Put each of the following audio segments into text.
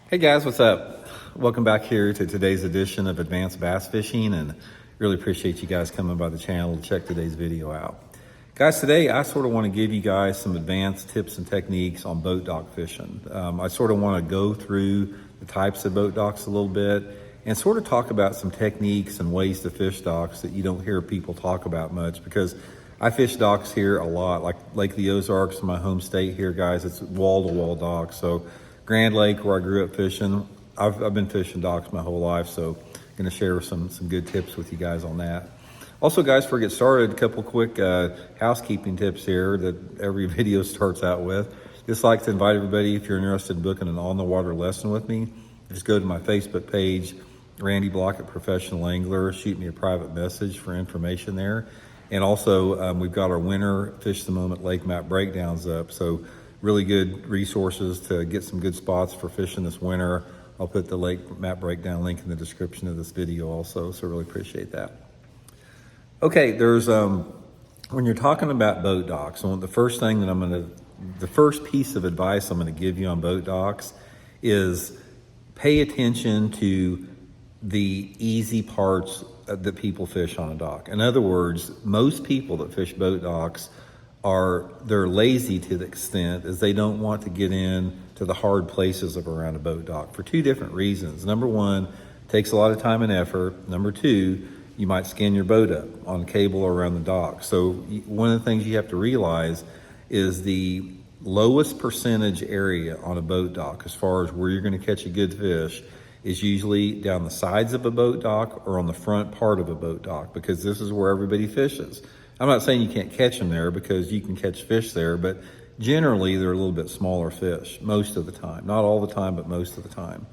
Hey guys, what's up? Welcome back here to today's edition of Advanced Bass Fishing, and really appreciate you guys coming by the channel to check today's video out. Guys, today I sort of want to give you guys some advanced tips and techniques on boat dock fishing. I sort of want to go through the types of boat docks a little bit and sort of talk about some techniques and ways to fish docks that you don't hear people talk about much, because I fish docks here a lot, like Lake the Ozarks, my home state here, guys. It's wall-to-wall docks. So Grand Lake, where I grew up fishing, I've been fishing docks my whole life, so I'm gonna share some good tips with you guys on that. Also, guys, before we get started, a couple quick housekeeping tips here that every video starts out with. Just like to invite everybody, if you're interested in booking an on-the-water lesson with me, just go to my Facebook page, Randy Blaukat Professional Angler. Shoot me a private message for information there. And also, we've got our winter Fish the Moment lake map breakdowns up, so really good resources to get some good spots for fishing this winter. I'll put the lake map breakdown link in the description of this video also, so really appreciate that. Okay, there's when you're talking about boat docks, the first piece of advice I'm gonna give you on boat docks is pay attention to the easy parts that people fish on a dock. In other words, most people that fish boat docks they're lazy to the extent as they don't want to get in to the hard places of around a boat dock for two different reasons. Number one, it takes a lot of time and effort. Number two, you might skin your boat up on cable around the dock. So one of the things you have to realize is the lowest percentage area on a boat dock as far as where you're going to catch a good fish is usually down the sides of a boat dock or on the front part of a boat dock, because this is where everybody fishes. I'm not saying you can't catch them there, because you can catch fish there, but generally they're a little bit smaller fish most of the time. Not all the time, but most of the time.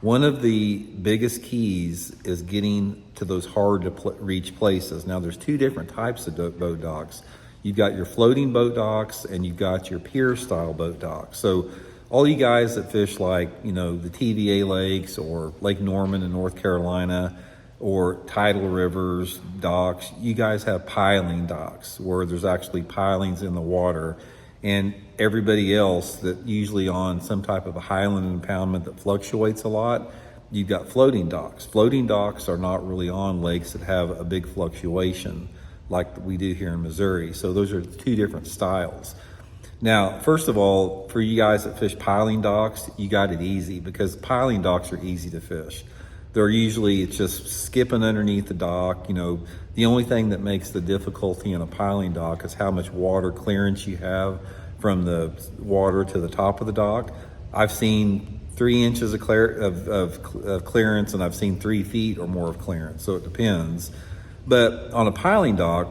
One of the biggest keys is getting to those hard to reach places. Now there's two different types of boat docks. You've got your floating boat docks and you've got your pier style boat docks. So all you guys that fish like, the TVA lakes or Lake Norman in North Carolina, or tidal rivers, docks, you guys have piling docks where there's actually pilings in the water, and everybody else that usually on some type of a highland impoundment that fluctuates a lot, you've got floating docks. Floating docks are not really on lakes that have a big fluctuation like we do here in Missouri. So those are two different styles. Now, first of all, for you guys that fish piling docks, you got it easy, because piling docks are easy to fish. It's just skipping underneath the dock. The only thing that makes the difficulty in a piling dock is how much water clearance you have from the water to the top of the dock. I've seen 3 inches of clearance, and I've seen 3 feet or more of clearance, so it depends. But on a piling dock,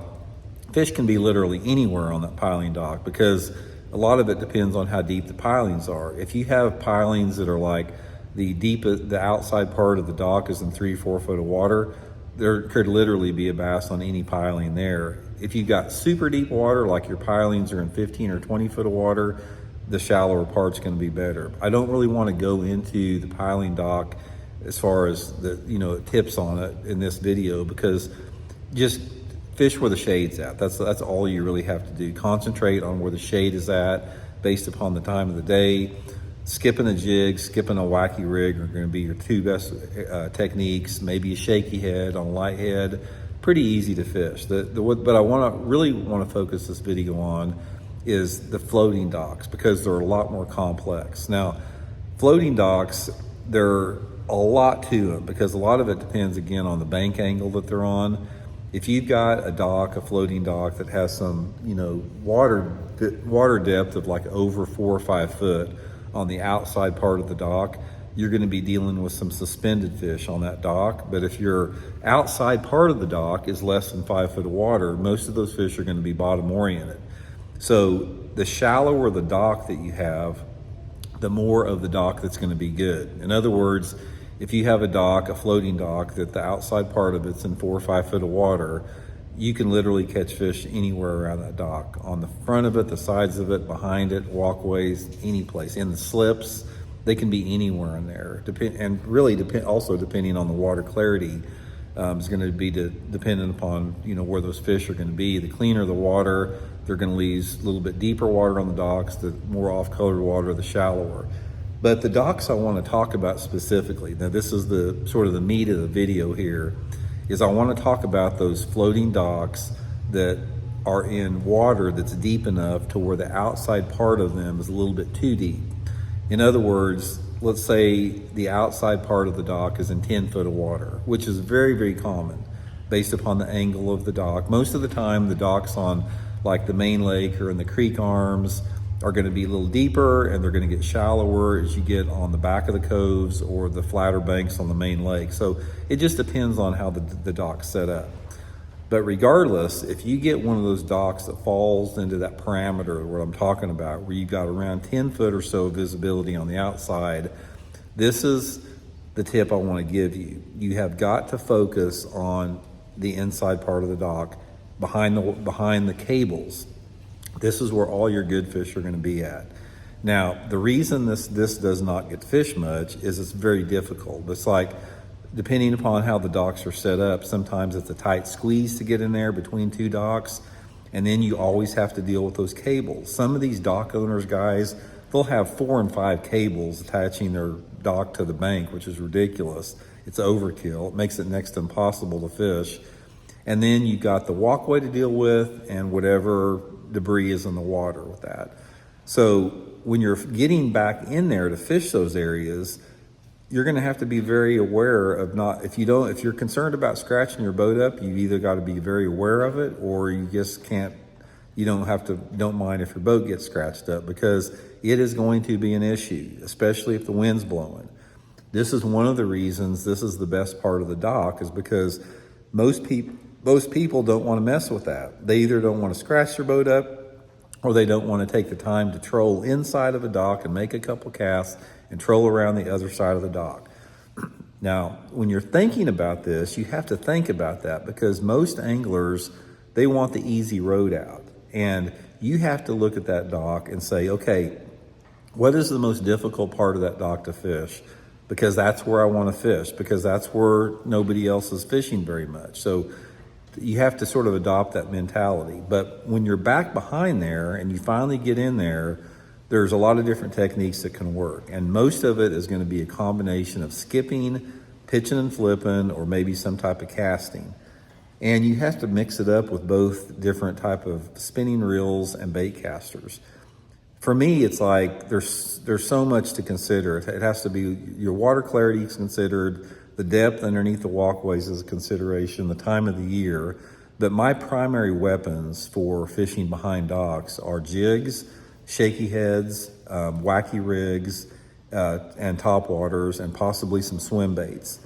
fish can be literally anywhere on that piling dock, because a lot of it depends on how deep the pilings are. If you have pilings that are like the outside part of the dock is in 3-4 foot of water, there could literally be a bass on any piling there. If you've got super deep water, like your pilings are in 15 or 20 foot of water, the shallower part's going to be better. I don't really want to go into the piling dock as far as the tips on it in this video, because just fish where the shade's at. That's all you really have to do. Concentrate on where the shade is at based upon the time of the day. Skipping a jig, skipping a wacky rig are going to be your two best techniques. Maybe a shaky head on a light head. Pretty easy to fish. But I really want to focus this video on is the floating docks, because they're a lot more complex. Now, floating docks, there are a lot to them, because a lot of it depends again on the bank angle that they're on. If you've got a floating dock that has some, water depth of like over 4 or 5 foot on the outside part of the dock, you're going to be dealing with some suspended fish on that dock. But if your outside part of the dock is less than 5 foot of water, most of those fish are going to be bottom oriented. So the shallower the dock that you have, the more of the dock that's going to be good. In other words, if you have a floating dock, that the outside part of it's in 4 or 5 foot of water, you can literally catch fish anywhere around that dock. On the front of it, the sides of it, behind it, walkways, any place. In the slips, they can be anywhere in there. Also depending on the water clarity, is going to be dependent upon where those fish are going to be. The cleaner the water, they're going to leave a little bit deeper water on the docks. The more off-color water, the shallower. But the docks I want to talk about specifically, now this is the sort of the meat of the video here, is I want to talk about those floating docks that are in water that's deep enough to where the outside part of them is a little bit too deep. In other words, let's say the outside part of the dock is in 10 foot of water, which is very, very common based upon the angle of the dock. Most of the time, the docks on like the main lake or in the creek arms are going to be a little deeper, and they're going to get shallower as you get on the back of the coves or the flatter banks on the main lake. So it just depends on how the dock's set up. But regardless, if you get one of those docks that falls into that parameter, what I'm talking about, where you've got around 10 foot or so visibility on the outside, this is the tip I want to give you. You have got to focus on the inside part of the dock, behind the cables. This is where all your good fish are going to be at. Now, the reason this does not get fished much is it's very difficult. It's like, depending upon how the docks are set up, sometimes it's a tight squeeze to get in there between two docks, and then you always have to deal with those cables. Some of these dock owners, guys, they'll have 4 and 5 cables attaching their dock to the bank, which is ridiculous. It's overkill. It makes it next to impossible to fish. And then you got the walkway to deal with and whatever debris is in the water with that. So when you're getting back in there to fish those areas, you're going to have to be very aware of if you're concerned about scratching your boat up, you've either got to be very aware of it, or you just don't mind if your boat gets scratched up, because it is going to be an issue, especially if the wind's blowing. This is one of the reasons this is the best part of the dock, is because most people don't want to mess with that. They either don't want to scratch their boat up, or they don't want to take the time to troll inside of a dock and make a couple casts and troll around the other side of the dock. Now, when you're thinking about this, you have to think about that, because most anglers, they want the easy road out. And you have to look at that dock and say, okay, what is the most difficult part of that dock to fish? Because that's where I want to fish, because that's where nobody else is fishing very much. So you have to sort of adopt that mentality. But when you're back behind there and you finally get in there, there's a lot of different techniques that can work. And most of it is going to be a combination of skipping, pitching and flipping, or maybe some type of casting. And you have to mix it up with both different type of spinning reels and bait casters. For me, it's like there's so much to consider. It has to be your water clarity is considered, the depth underneath the walkways is a consideration, the time of the year. But my primary weapons for fishing behind docks are jigs, shaky heads, wacky rigs, and topwaters, and possibly some swim baits.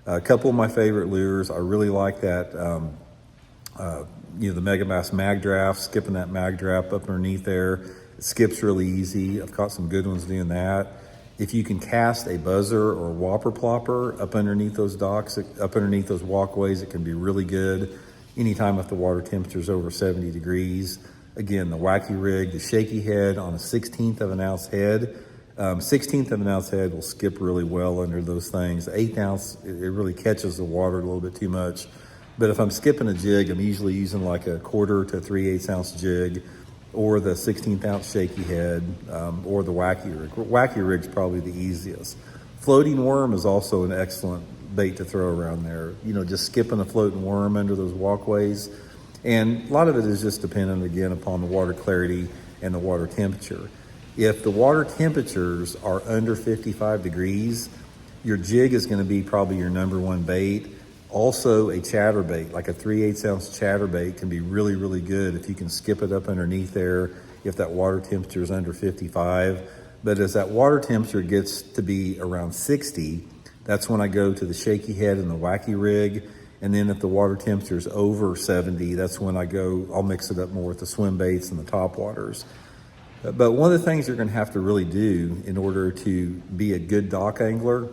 A couple of my favorite lures, I really like that, the Megabass mag draft, skipping that mag draft up underneath there. It skips really easy. I've caught some good ones doing that. If you can cast a buzzer or a whopper plopper up underneath those docks, up underneath those walkways, it can be really good. Anytime if the water temperature is over 70 degrees. Again, the wacky rig, the shaky head on a 1/16 of an ounce head. 1/16 of an ounce head will skip really well under those things. The 1/8 ounce, it really catches the water a little bit too much. But if I'm skipping a jig, I'm usually using like a 1/4 to 3/8 ounce jig, or the 1/16 ounce shaky head, or the wacky rig. Wacky rig's probably the easiest. Floating worm is also an excellent bait to throw around there. Just skipping a floating worm under those walkways. And a lot of it is just dependent, again, upon the water clarity and the water temperature. If the water temperatures are under 55 degrees, your jig is going to be probably your number one bait. Also, a chatterbait, like a 3/8 ounce chatterbait, can be really, really good if you can skip it up underneath there if that water temperature is under 55. But as that water temperature gets to be around 60, that's when I go to the shaky head and the wacky rig. And then if the water temperature is over 70, that's when I'll mix it up more with the swim baits and the topwaters. But one of the things you're going to have to really do in order to be a good dock angler,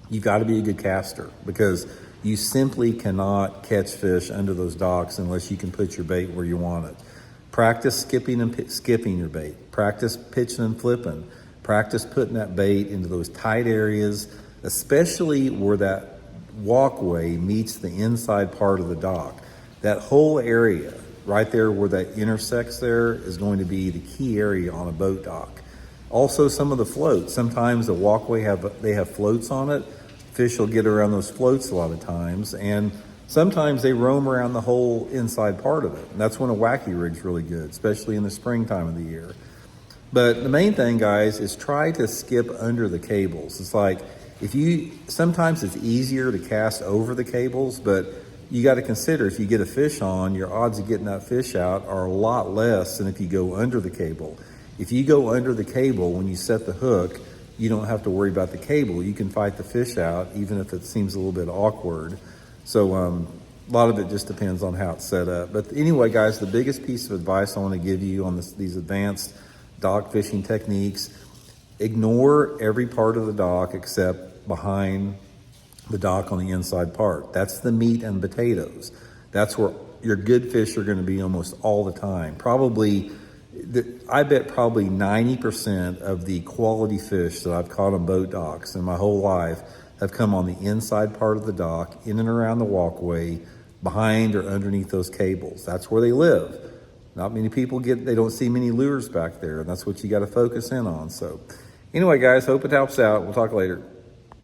you've got to be a good caster, because you simply cannot catch fish under those docks unless you can put your bait where you want it. Practice skipping your bait. Practice pitching and flipping. Practice putting that bait into those tight areas, especially where that walkway meets the inside part of the dock. That whole area right there where that intersects there is going to be the key area on a boat dock. Also, some of the floats. Sometimes the walkway they have floats on it. Fish will get around those floats a lot of times, and sometimes they roam around the whole inside part of it. And that's when a wacky rig's really good, especially in the springtime of the year. But the main thing, guys, is try to skip under the cables. It's like sometimes it's easier to cast over the cables, but you got to consider if you get a fish on, your odds of getting that fish out are a lot less than if you go under the cable. If you go under the cable when you set the hook, you don't have to worry about the cable. You can fight the fish out, even if it seems a little bit awkward. So a lot of it just depends on how it's set up. But anyway, guys, the biggest piece of advice I want to give you on these advanced dock fishing techniques: ignore every part of the dock except behind the dock on the inside part. That's the meat and potatoes. That's where your good fish are going to be almost all the time. I bet probably 90% of the quality fish that I've caught on boat docks in my whole life have come on the inside part of the dock, in and around the walkway, behind or underneath those cables. That's where they live. Not many people they don't see many lures back there, and that's what you got to focus in on. So anyway, guys, hope it helps out. We'll talk later.